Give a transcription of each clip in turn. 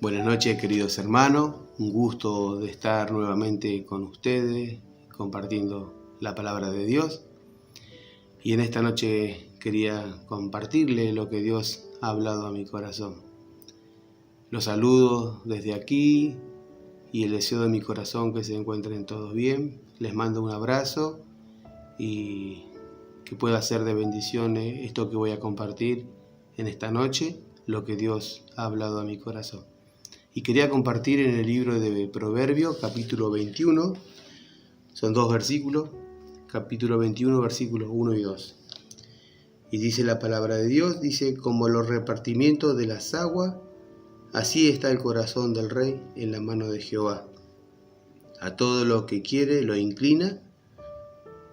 Buenas noches, queridos hermanos, un gusto de estar nuevamente con ustedes compartiendo la palabra de Dios. Y en esta noche quería compartirle lo que Dios ha hablado a mi corazón. Los saludo desde aquí y el deseo de mi corazón que se encuentren todos bien. Les mando un abrazo y que pueda ser de bendición esto que voy a compartir en esta noche, lo que Dios ha hablado a mi corazón. Y quería compartir en el libro de Proverbios, capítulo 21, son 2 versículos, capítulo 21, versículos 1 y 2. Y dice la palabra de Dios, dice, como los repartimientos de las aguas, así está el corazón del rey en la mano de Jehová. A todo lo que quiere lo inclina.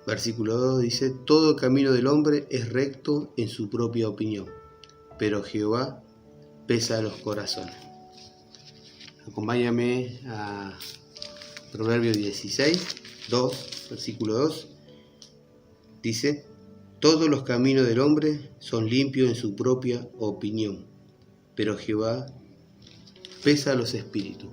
Versículo 2 dice, todo camino del hombre es recto en su propia opinión, pero Jehová pesa los corazones. Acompáñame a Proverbios 16, 2, versículo 2. Dice, todos los caminos del hombre son limpios en su propia opinión, pero Jehová pesa los espíritus.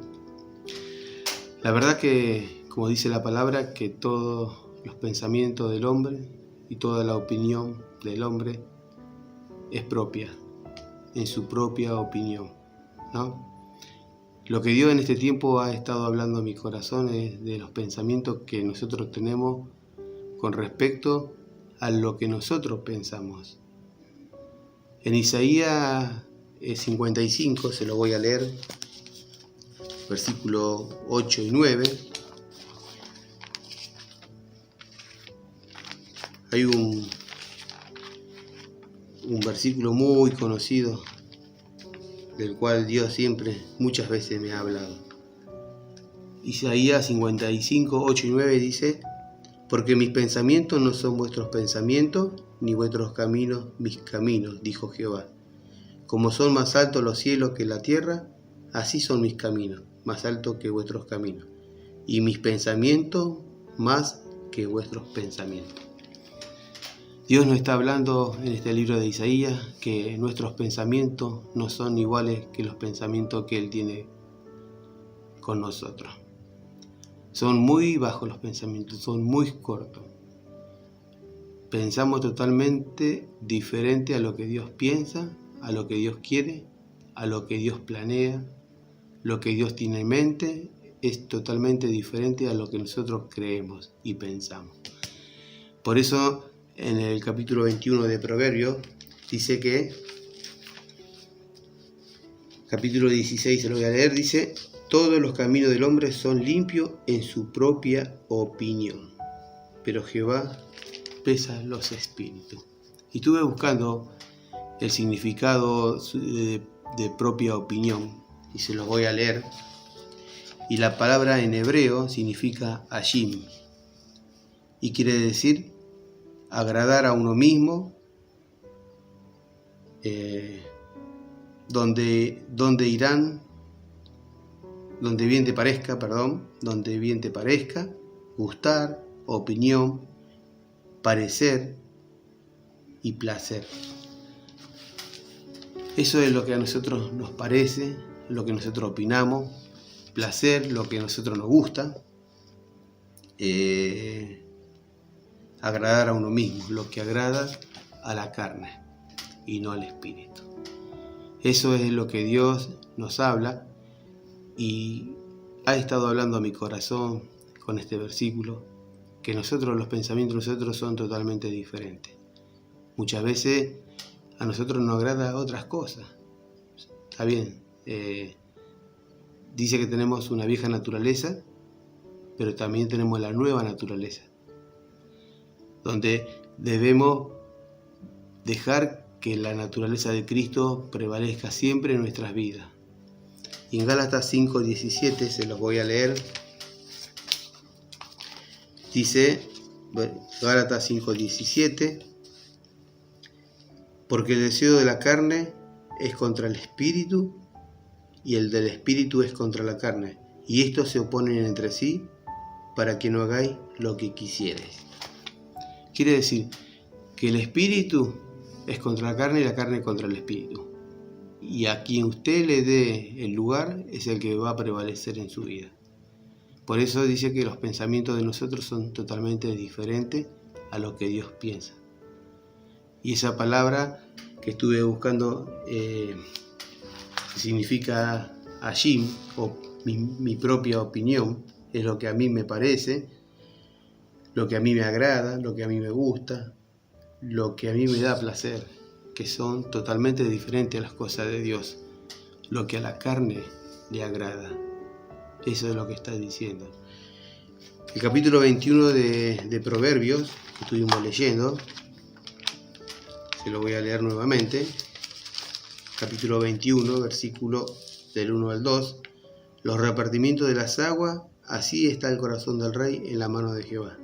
La verdad que, como dice la palabra, que todos los pensamientos del hombre y toda la opinión del hombre es propia, en su propia opinión, ¿no? Lo que Dios en este tiempo ha estado hablando a mi corazón es de los pensamientos que nosotros tenemos con respecto a lo que nosotros pensamos. En Isaías 55, se lo voy a leer, versículos 8 y 9, hay un versículo muy conocido del cual Dios siempre, muchas veces me ha hablado. Isaías 55, 8 y 9 dice, porque mis pensamientos no son vuestros pensamientos, ni vuestros caminos mis caminos, dijo Jehová. Como son más altos los cielos que la tierra, así son mis caminos, más altos que vuestros caminos, y mis pensamientos más que vuestros pensamientos. Dios nos está hablando en este libro de Isaías que nuestros pensamientos no son iguales que los pensamientos que Él tiene con nosotros. Son muy bajos los pensamientos, son muy cortos. Pensamos totalmente diferente a lo que Dios piensa, a lo que Dios quiere, a lo que Dios planea, lo que Dios tiene en mente es totalmente diferente a lo que nosotros creemos y pensamos. Por eso en el capítulo 21 de Proverbios dice que, capítulo 16 se lo voy a leer, dice, todos los caminos del hombre son limpios en su propia opinión, pero Jehová pesa los espíritus. Y estuve buscando el significado de propia opinión y se los voy a leer. Y la palabra en hebreo significa ashim y quiere decir agradar a uno mismo, donde bien te parezca, gustar, opinión, parecer y placer. Eso es lo que a nosotros nos parece, lo que nosotros opinamos, placer, lo que a nosotros nos gusta, agradar a uno mismo, lo que agrada a la carne y no al espíritu. Eso es lo que Dios nos habla y ha estado hablando a mi corazón con este versículo, que nosotros, los pensamientos de nosotros son totalmente diferentes. Muchas veces a nosotros nos agrada otras cosas. Está bien, dice que tenemos una vieja naturaleza, pero también tenemos la nueva naturaleza, donde debemos dejar que la naturaleza de Cristo prevalezca siempre en nuestras vidas. Y en Gálatas 5:17 se los voy a leer. Dice, Gálatas 5:17, porque el deseo de la carne es contra el espíritu y el del espíritu es contra la carne, y estos se oponen entre sí para que no hagáis lo que quisierais. Quiere decir que el espíritu es contra la carne y la carne contra el espíritu. y a quien usted le dé el lugar es el que va a prevalecer en su vida. Por eso dice que los pensamientos de nosotros son totalmente diferentes a lo que Dios piensa. Y esa palabra que estuve buscando significa Ajim, o mi propia opinión, es lo que a mí me parece, lo que a mí me agrada, lo que a mí me gusta, lo que a mí me da placer, que son totalmente diferentes a las cosas de Dios, lo que a la carne le agrada. Eso es lo que está diciendo. El capítulo 21 de Proverbios, que estuvimos leyendo, se lo voy a leer nuevamente. Capítulo 21, versículo del 1 al 2. Los repartimientos de las aguas, así está el corazón del rey en la mano de Jehová.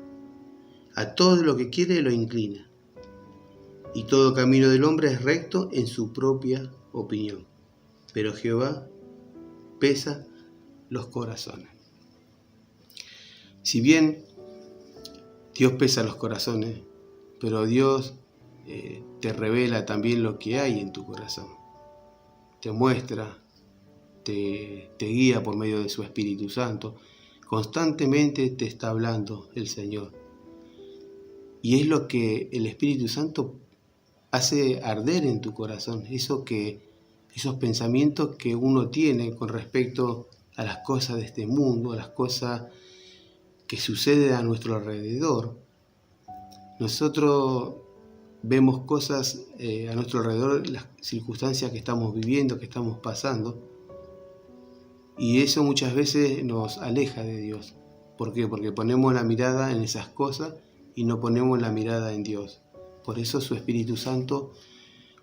A todo lo que quiere lo inclina, y todo camino del hombre es recto en su propia opinión. Pero Jehová pesa los corazones. Si bien Dios pesa los corazones, pero Dios te revela también lo que hay en tu corazón. Te muestra, te guía por medio de su Espíritu Santo. Constantemente te está hablando el Señor. Y es lo que el Espíritu Santo hace arder en tu corazón. Esos pensamientos que uno tiene con respecto a las cosas de este mundo, a las cosas que suceden a nuestro alrededor. Nosotros vemos cosas a nuestro alrededor, las circunstancias que estamos viviendo, que estamos pasando, y eso muchas veces nos aleja de Dios. ¿Por qué? Porque ponemos la mirada en esas cosas y no ponemos la mirada en Dios. Por eso su Espíritu Santo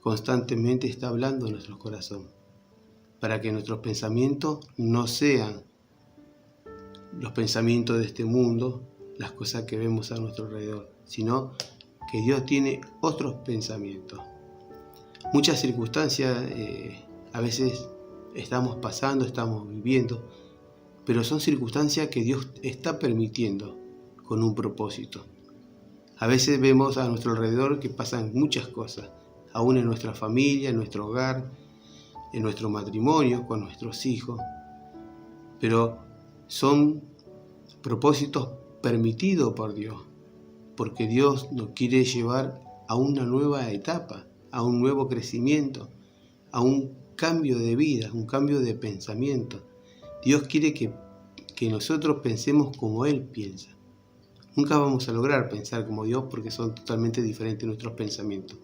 constantemente está hablando en nuestro corazón, para que nuestros pensamientos no sean los pensamientos de este mundo, las cosas que vemos a nuestro alrededor, sino que Dios tiene otros pensamientos. Muchas circunstancias a veces estamos pasando, estamos viviendo, pero son circunstancias que Dios está permitiendo con un propósito. A veces vemos a nuestro alrededor que pasan muchas cosas, aún en nuestra familia, en nuestro hogar, en nuestro matrimonio, con nuestros hijos, pero son propósitos permitidos por Dios, porque Dios nos quiere llevar a una nueva etapa, a un nuevo crecimiento, a un cambio de vida, un cambio de pensamiento. Dios quiere que nosotros pensemos como Él piensa. Nunca vamos a lograr pensar como Dios porque son totalmente diferentes nuestros pensamientos.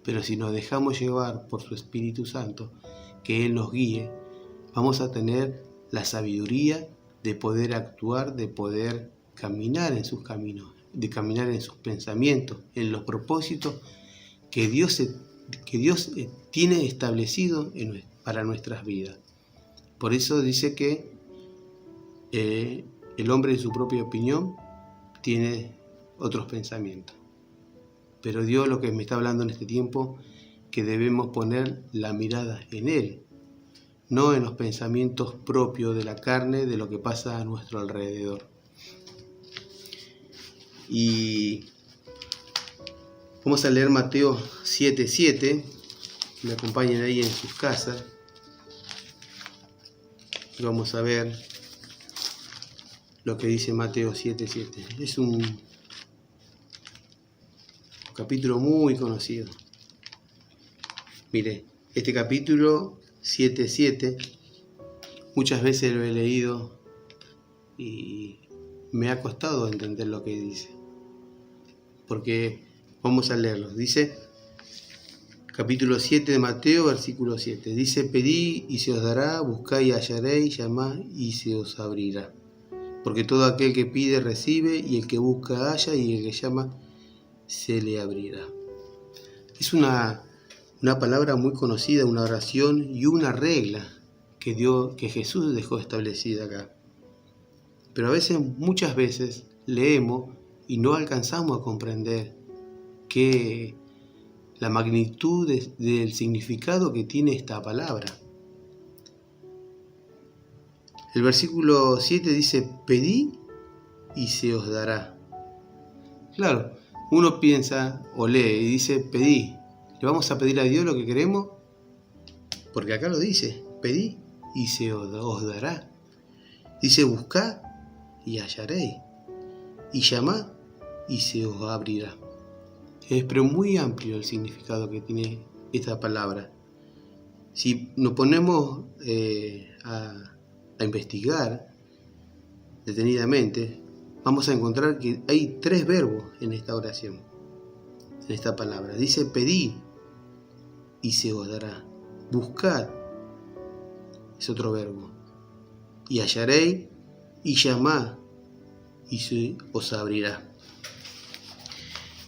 Pero si nos dejamos llevar por su Espíritu Santo, que Él nos guíe, vamos a tener la sabiduría de poder actuar, de poder caminar en sus caminos, de caminar en sus pensamientos, en los propósitos que Dios tiene establecido para nuestras vidas. Por eso dice que el hombre en su propia opinión tiene otros pensamientos. Pero Dios lo que me está hablando en este tiempo, que debemos poner la mirada en Él, no en los pensamientos propios de la carne, de lo que pasa a nuestro alrededor. Y vamos a leer Mateo 7:7, me acompañen ahí en sus casas, y vamos a ver lo que dice Mateo 7:7. Es un capítulo muy conocido. Mire, este capítulo 7:7 muchas veces lo he leído y me ha costado entender lo que dice, porque vamos a leerlo. Dice capítulo 7 de Mateo, versículo 7, dice: pedid y se os dará, buscad y hallaréis, llamad y se os abrirá, porque todo aquel que pide recibe, y el que busca halla, y el que llama se le abrirá. Es una palabra muy conocida, una oración y una regla que Jesús dejó establecida acá. Pero muchas veces leemos y no alcanzamos a comprender que la magnitud del significado que tiene esta palabra. El versículo 7 dice: pedid y se os dará. Claro, uno piensa o lee y dice: pedí, ¿le vamos a pedir a Dios lo que queremos? porque acá lo dice, pedí y se os dará. Dice, buscad y hallaréis, y llamad y se os abrirá. Es pero muy amplio el significado que tiene esta palabra. Si nos ponemos a investigar detenidamente, vamos a encontrar que hay 3 verbos en esta oración, en esta palabra. Dice, pedid y se os dará. Buscad es otro verbo. Y hallaréis y llamad y se os abrirá.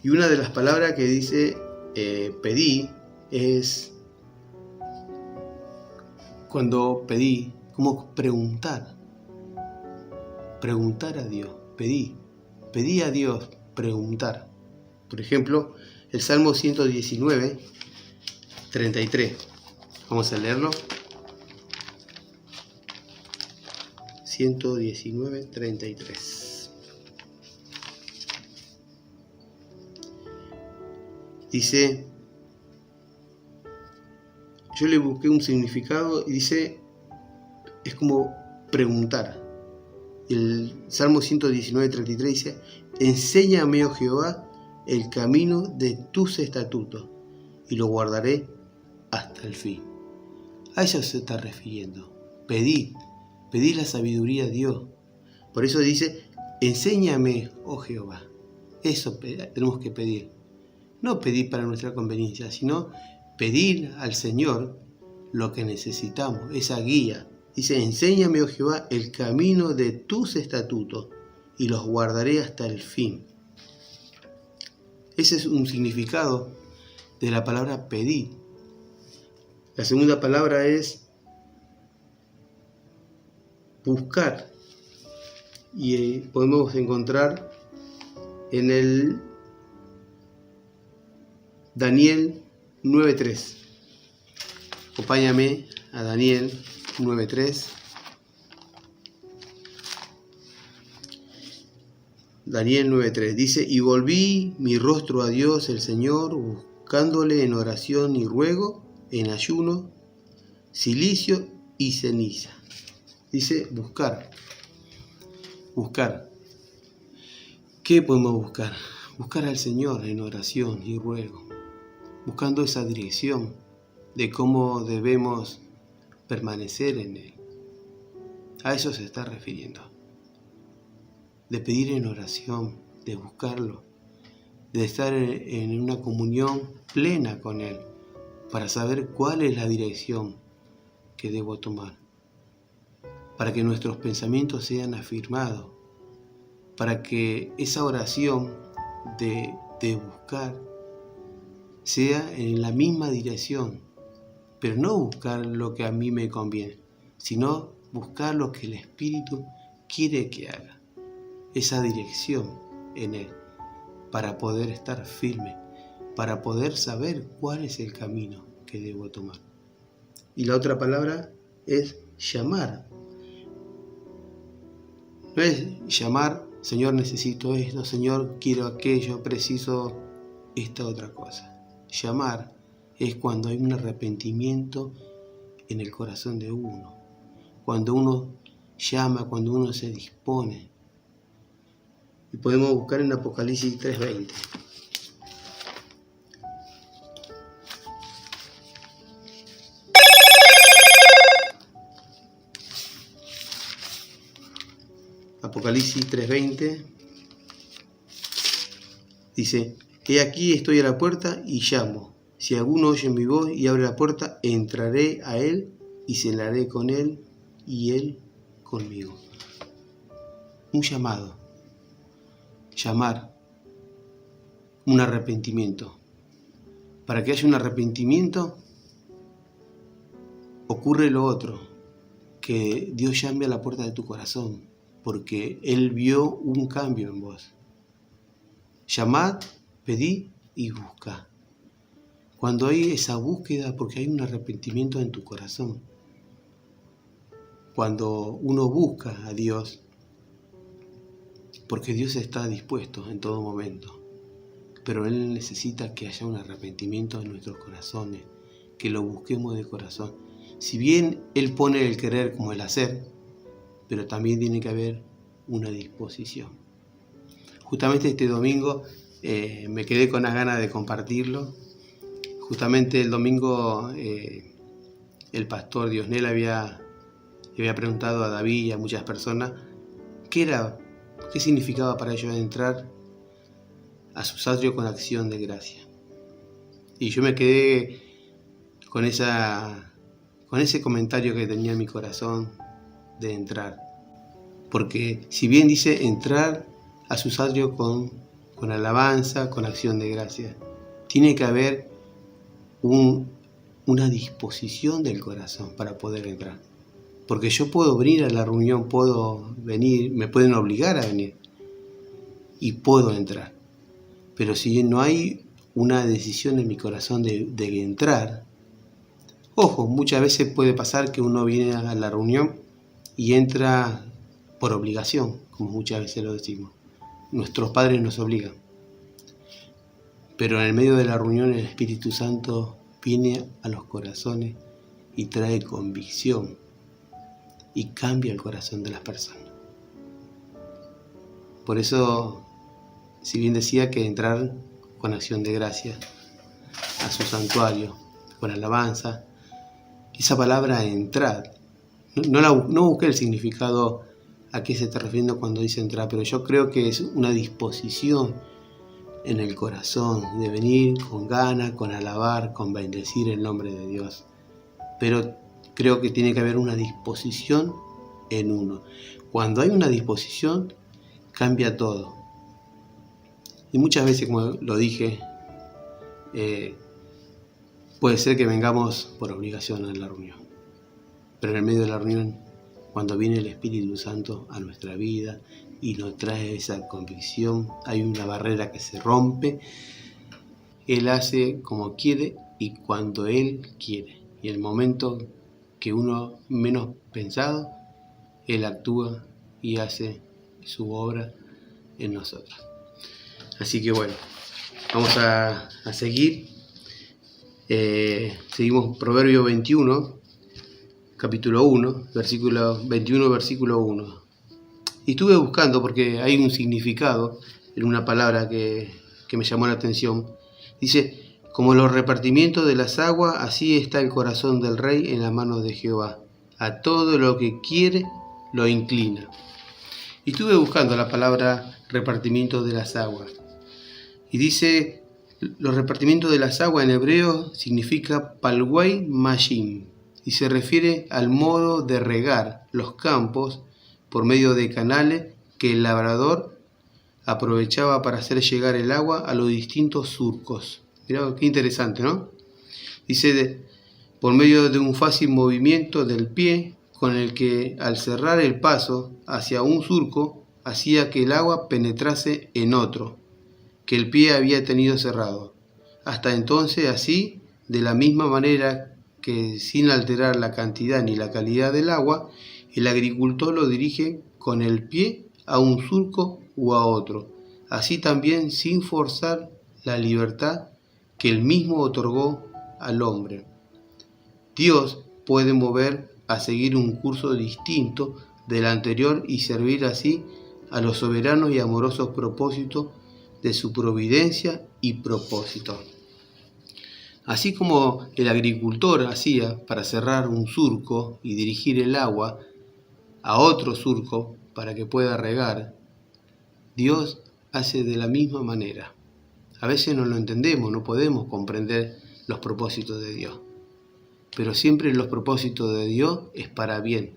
Y una de las palabras que dice pedí es cuando pedí, como preguntar. Preguntar a Dios. Pedí a Dios, preguntar. Por ejemplo, el Salmo 119, 33. Vamos a leerlo. 119, 33. Dice, yo le busqué un significado y dice, es como preguntar. El Salmo 119, 33 dice, enséñame, oh Jehová, el camino de tus estatutos y lo guardaré hasta el fin. A eso se está refiriendo. Pedí la sabiduría a Dios. Por eso dice, enséñame, oh Jehová. Eso tenemos que pedir. No pedir para nuestra conveniencia, sino pedir al Señor lo que necesitamos, esa guía. Dice, enséñame, oh Jehová, el camino de tus estatutos y los guardaré hasta el fin. Ese es un significado de la palabra pedir. La segunda palabra es buscar. Y podemos encontrar en el Daniel 9.3. Acompáñame a Daniel 9.3. Daniel 9.3 dice, y volví mi rostro a Dios el Señor, buscándole en oración y ruego, en ayuno, cilicio y ceniza. Dice buscar. Buscar. ¿Qué podemos buscar? Buscar al Señor en oración y ruego, buscando esa dirección de cómo debemos permanecer en Él. A eso se está refiriendo. De pedir en oración, de buscarlo, de estar en una comunión plena con Él, para saber cuál es la dirección que debo tomar, para que nuestros pensamientos sean afirmados, para que esa oración de buscar sea en la misma dirección, pero no buscar lo que a mí me conviene, sino buscar lo que el Espíritu quiere que haga, esa dirección en Él, para poder estar firme, para poder saber cuál es el camino que debo tomar. Y la otra palabra es llamar. No es llamar, Señor, necesito esto, Señor, quiero aquello, preciso esta otra cosa. Llamar es cuando hay un arrepentimiento en el corazón de uno, cuando uno llama, cuando uno se dispone. Y podemos buscar en Apocalipsis 3:20. Apocalipsis 3:20 dice, he aquí estoy a la puerta y llamo. Si alguno oye mi voz y abre la puerta, entraré a él y cenaré con él y él conmigo. Un llamado. Llamar. Un arrepentimiento. Para que haya un arrepentimiento, ocurre lo otro. Que Dios llame a la puerta de tu corazón, porque Él vio un cambio en vos. Llamad, pedid y buscad. Cuando hay esa búsqueda, porque hay un arrepentimiento en tu corazón. Cuando uno busca a Dios, porque Dios está dispuesto en todo momento, pero Él necesita que haya un arrepentimiento en nuestros corazones, que lo busquemos de corazón. Si bien Él pone el querer como el hacer, pero también tiene que haber una disposición. Justamente este domingo me quedé con las ganas de compartirlo. Justamente el domingo el pastor Diosnel le había preguntado a David y a muchas personas qué significaba para ellos entrar a sus atrios con acción de gracia. Y yo me quedé con ese comentario que tenía en mi corazón de entrar. Porque si bien dice entrar a sus atrios con alabanza, con acción de gracia, tiene que haber una disposición del corazón para poder entrar. Porque yo puedo venir a la reunión, me pueden obligar a venir y puedo entrar. Pero si no hay una decisión en mi corazón de entrar, ojo, muchas veces puede pasar que uno viene a la reunión y entra por obligación, como muchas veces lo decimos. Nuestros padres nos obligan. Pero en el medio de la reunión el Espíritu Santo viene a los corazones y trae convicción y cambia el corazón de las personas. Por eso, si bien decía que entrar con acción de gracia a su santuario, con alabanza, esa palabra entrar, no busqué el significado a qué se está refiriendo cuando dice entrar, pero yo creo que es una disposición en el corazón de venir con ganas, con alabar, con bendecir el nombre de Dios. Pero creo que tiene que haber una disposición en uno. Cuando hay una disposición, cambia todo. Y muchas veces, como lo dije, puede ser que vengamos por obligación a la reunión. Pero en el medio de la reunión, cuando viene el Espíritu Santo a nuestra vida y nos trae esa convicción, hay una barrera que se rompe. Él hace como quiere y cuando Él quiere. Y el momento que uno menos pensado, Él actúa y hace su obra en nosotros. Así que bueno, vamos a seguir. Seguimos Proverbio 21, capítulo 1, versículo 21, versículo 1. Y estuve buscando porque hay un significado en una palabra que me llamó la atención. Dice, como los repartimientos de las aguas, así está el corazón del rey en las manos de Jehová. A todo lo que quiere, lo inclina. Y estuve buscando la palabra repartimiento de las aguas. Y dice, los repartimientos de las aguas en hebreo significa palguay mashim. Y se refiere al modo de regar los campos por medio de canales que el labrador aprovechaba para hacer llegar el agua a los distintos surcos. Mirá qué interesante, ¿no? Dice, por medio de un fácil movimiento del pie, con el que al cerrar el paso hacia un surco, hacía que el agua penetrase en otro, que el pie había tenido cerrado. Hasta entonces, así, de la misma manera que sin alterar la cantidad ni la calidad del agua, el agricultor lo dirige con el pie a un surco u a otro, así también sin forzar la libertad que él mismo otorgó al hombre. Dios puede mover a seguir un curso distinto del anterior y servir así a los soberanos y amorosos propósitos de su providencia y propósito. Así como el agricultor hacía para cerrar un surco y dirigir el agua a otro surco para que pueda regar, Dios hace de la misma manera. A veces no lo entendemos, no podemos comprender los propósitos de Dios. Pero siempre los propósitos de Dios es para bien,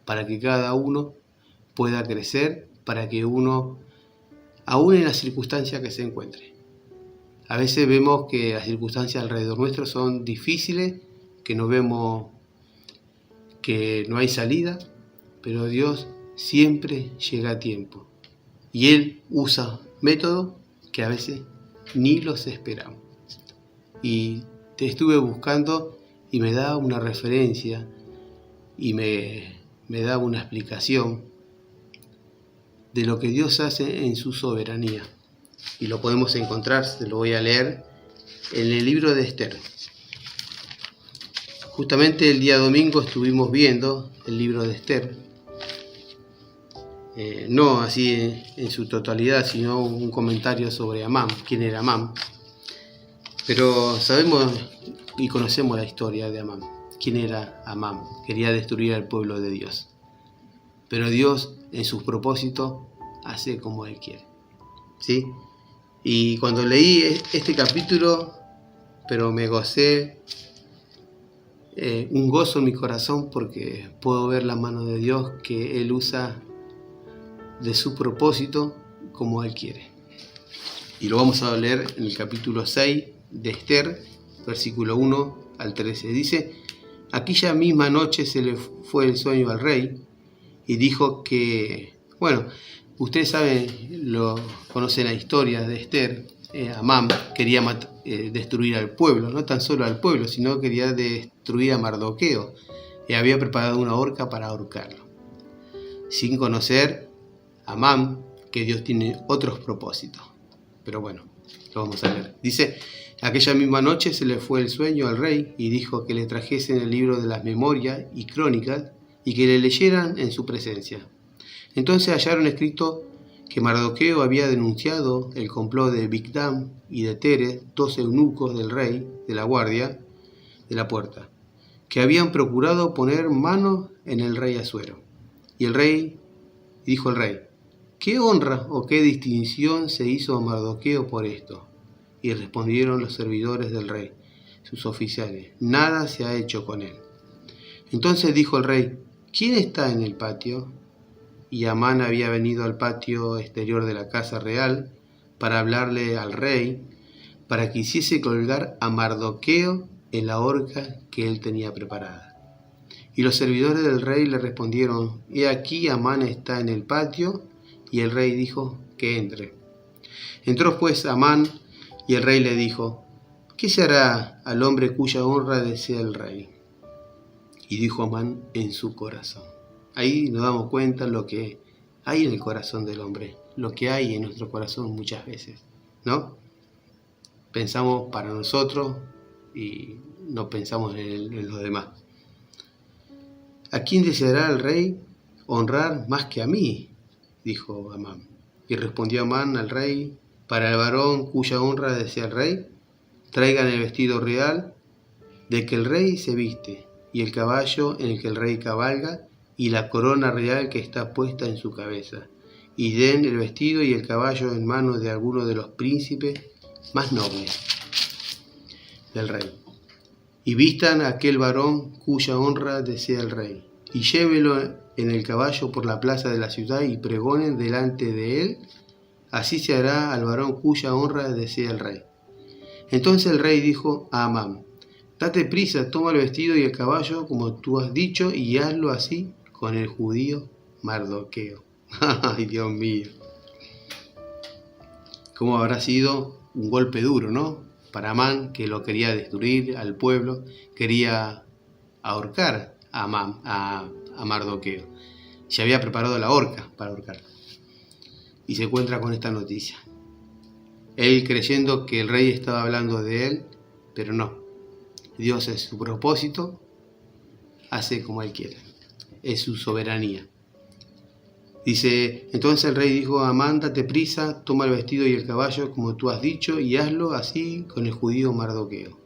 para que cada uno pueda crecer, para que uno, aún en las circunstancias que se encuentre. A veces vemos que las circunstancias alrededor nuestro son difíciles, que no vemos que no hay salida, pero Dios siempre llega a tiempo. Y Él usa métodos que a veces ni los esperamos. Y te estuve buscando y me da una referencia y me da una explicación de lo que Dios hace en su soberanía. Y lo podemos encontrar, se lo voy a leer, en el libro de Esther. Justamente el día domingo estuvimos viendo el libro de Esther, no así en su totalidad, sino un comentario sobre Amán, quién era Amán. Pero sabemos y conocemos la historia de Amán. ¿Quién era Amán? Quería destruir al pueblo de Dios. Pero Dios, en sus propósitos, hace como Él quiere. ¿Sí? Y cuando leí este capítulo, pero me gocé, un gozo en mi corazón porque puedo ver la mano de Dios que Él usa de su propósito como Él quiere. Y lo vamos a leer en el capítulo 6 de Esther, versículo 1 al 13. Dice: aquella misma noche se le fue el sueño al rey y dijo que, bueno, ustedes saben, conocen la historia de Esther. Amán quería destruir al pueblo, no tan solo al pueblo, sino quería destruir a Mardoqueo y había preparado una horca para ahorcarlo, sin conocer Amán que Dios tiene otros propósitos. Pero bueno, lo vamos a leer. Dice: aquella misma noche se le fue el sueño al rey y dijo que le trajesen el libro de las memorias y crónicas y que le leyeran en su presencia. Entonces hallaron escrito que Mardoqueo había denunciado el complot de Bigdam y de Teres, 2 eunucos del rey de la guardia de la puerta, que habían procurado poner mano en el rey Asuero. Y dijo el rey: ¿qué honra o qué distinción se hizo a Mardoqueo por esto? Y respondieron los servidores del rey, sus oficiales: nada se ha hecho con él. Entonces dijo el rey: ¿quién está en el patio? Y Amán había venido al patio exterior de la casa real para hablarle al rey, para que hiciese colgar a Mardoqueo en la horca que él tenía preparada. Y los servidores del rey le respondieron: he aquí Amán está en el patio. Y el rey dijo que entre. Entró pues Amán, y el rey le dijo: ¿qué se hará al hombre cuya honra desea el rey? Y dijo Amán en su corazón. Ahí nos damos cuenta lo que hay en el corazón del hombre, lo que hay en nuestro corazón muchas veces, ¿no? Pensamos para nosotros y no pensamos en los demás. ¿A quién deseará el rey honrar más que a mí?, dijo Amán. Y respondió Amán al rey: para el varón cuya honra desea el rey, traigan el vestido real de que el rey se viste, y el caballo en el que el rey cabalga, y la corona real que está puesta en su cabeza, y den el vestido y el caballo en manos de alguno de los príncipes más nobles del rey, y vistan a aquel varón cuya honra desea el rey, y llévelo en el caballo por la plaza de la ciudad, y pregonen delante de él: así se hará al varón cuya honra desea el rey. Entonces el rey dijo a Amán: date prisa, toma el vestido y el caballo como tú has dicho, y hazlo así con el judío Mardoqueo. Ay, Dios mío. ¿Cómo habrá sido un golpe duro, no? Para Amán, que lo quería destruir al pueblo, quería ahorcar a Mardoqueo. Se había preparado la horca para ahorcarlo. Y se encuentra con esta noticia. Él creyendo que el rey estaba hablando de él, pero no. Dios, es su propósito, hace como Él quiere. Es su soberanía. Dice: entonces el rey dijo a Amán: date prisa, toma el vestido y el caballo como tú has dicho, y hazlo así con el judío Mardoqueo,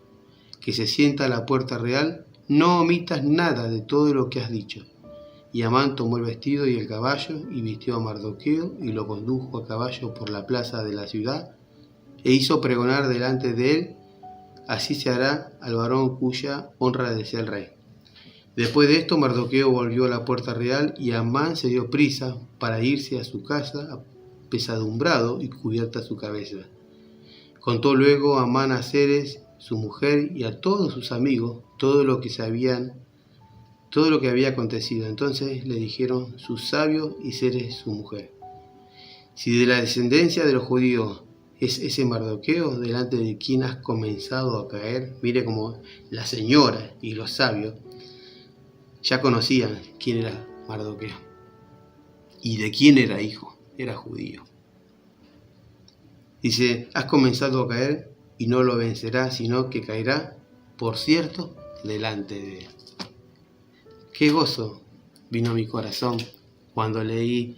que se sienta a la puerta real. No omitas nada de todo lo que has dicho. Y Amán tomó el vestido y el caballo, y vistió a Mardoqueo, y lo condujo a caballo por la plaza de la ciudad, e hizo pregonar delante de él: así se hará al varón cuya honra desea el rey. Después de esto, Mardoqueo volvió a la puerta real, y Amán se dio prisa para irse a su casa, apesadumbrado y cubierta su cabeza. Contó luego Amán a Zeres, su mujer, y a todos sus amigos todo lo que había acontecido. Entonces le dijeron sus sabios y Zeres, su mujer: si de la descendencia de los judíos es ese Mardoqueo delante de quien has comenzado a caer. Mire cómo la señora y los sabios ya conocían quién era Mardoqueo y de quién era hijo, era judío. Dice: has comenzado a caer y no lo vencerás, sino que caerá, por cierto, delante de Él. Qué gozo vino a mi corazón cuando leí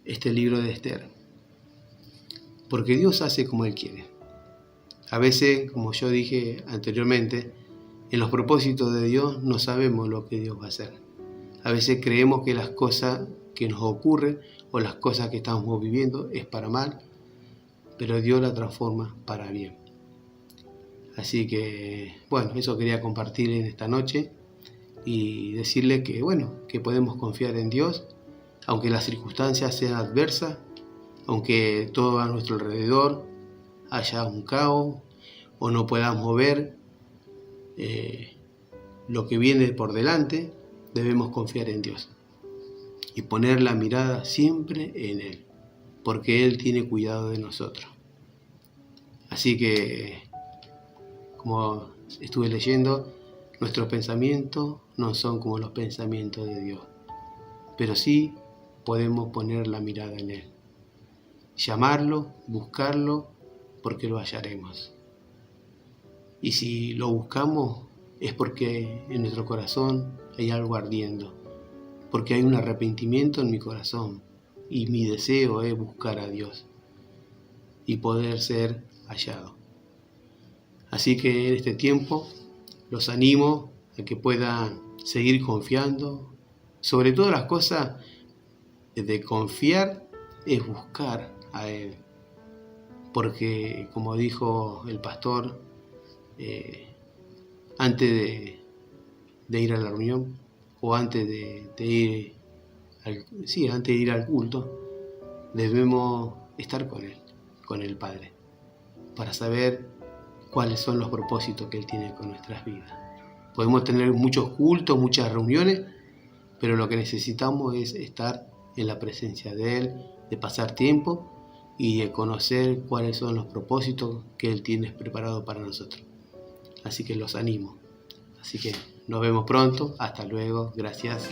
este libro de Esther, porque Dios hace como Él quiere. A veces, como yo dije anteriormente, en los propósitos de Dios no sabemos lo que Dios va a hacer. A veces creemos que las cosas que nos ocurren o las cosas que estamos viviendo es para mal, pero Dios la transforma para bien. Así que, bueno, eso quería compartir en esta noche y decirle que, bueno, que podemos confiar en Dios, aunque las circunstancias sean adversas, aunque todo a nuestro alrededor haya un caos o no podamos ver lo que viene por delante, debemos confiar en Dios y poner la mirada siempre en Él, porque Él tiene cuidado de nosotros. Así que, como estuve leyendo, nuestros pensamientos no son como los pensamientos de Dios, pero sí podemos poner la mirada en Él, llamarlo, buscarlo, porque lo hallaremos. Y si lo buscamos es porque en nuestro corazón hay algo ardiendo, porque hay un arrepentimiento en mi corazón y mi deseo es buscar a Dios y poder ser hallado. Así que en este tiempo los animo a que puedan seguir confiando. Sobre todas las cosas, de confiar es buscar a Él, porque como dijo el pastor, antes de ir a la reunión o antes de ir al culto, debemos estar con Él, con el Padre, para saber cuáles son los propósitos que Él tiene con nuestras vidas. Podemos tener muchos cultos, muchas reuniones, pero lo que necesitamos es estar en la presencia de Él, de pasar tiempo y de conocer cuáles son los propósitos que Él tiene preparado para nosotros. Así que los animo. Así que nos vemos pronto. Hasta luego. Gracias.